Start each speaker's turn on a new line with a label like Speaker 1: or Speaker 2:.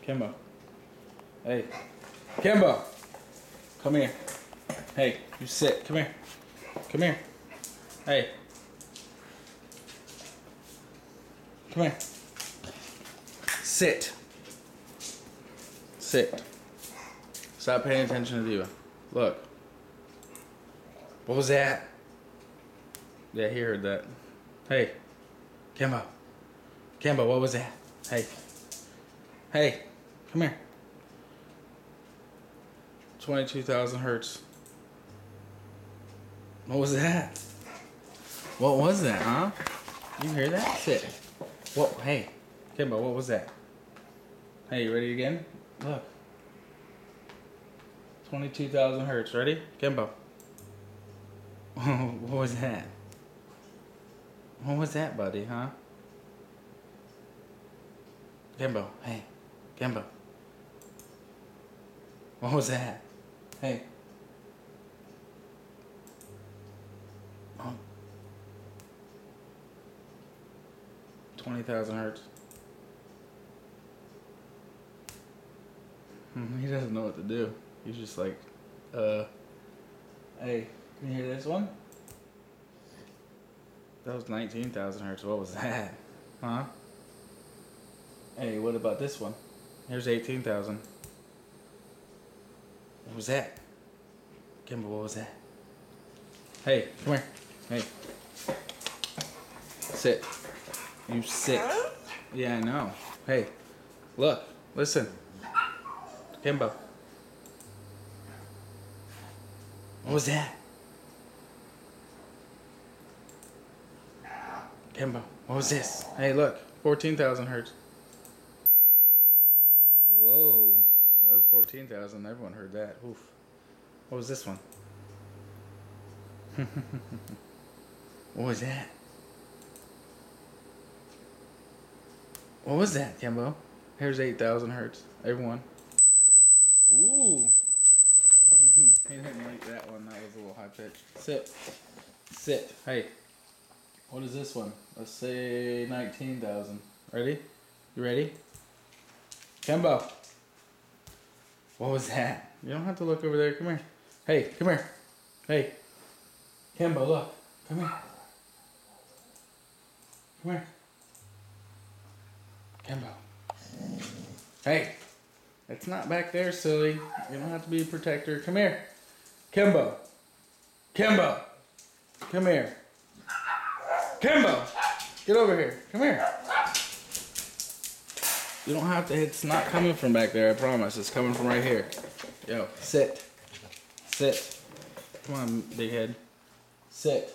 Speaker 1: Kimbo. Hey. Kimbo! Come here. Hey, you sit. Come here. Come here. Hey. Come here. Sit. Sit. Stop paying attention to Diva. Look. What was that? Yeah, he heard that. Hey. Kimbo. Kimbo, what was that? Hey. Hey. Come here. 22,000 hertz. What was that? What was that, huh? You hear that? Sit. What? Hey. Kimbo, what was that? Hey, you ready again? Look. 22,000 hertz. Ready? Kimbo. What was that? What was that, buddy, huh? Kimbo, hey. Kimbo. What was that? Hey. Oh. 20,000 hertz. He doesn't know what to do. He's just like, hey, can you hear this one? That was 19,000 hertz. What was that? Huh? Hey, what about this one? Here's 18,000. What was that? Kimbo, what was that? Hey, come here. Hey. Sit. You sit. Yeah, I know. Hey, look, listen. Kimbo. What was that? Kimbo, what was this? Hey, look, 14,000 hertz. Whoa, that was 14,000. Everyone heard that. Oof. What was this one? What was that? What was that, Kimbo? Here's 8,000 hertz. Everyone. Ooh. He didn't like that one. That was a little high pitched. Sit. Sit. Hey. What is this one? Let's say 19,000. Ready? You ready? Kimbo. What was that? You don't have to look over there. Come here. Hey, come here. Hey. Kimbo, look. Come here. Come here. Kimbo. Hey. It's not back there, silly. You don't have to be a protector. Come here. Kimbo. Kimbo. Come here. Kimbo. Get over here. Come here. You don't have to. It's not coming from back there, I promise. It's coming from right here. Yo, sit. Sit. Come on, big head. Sit.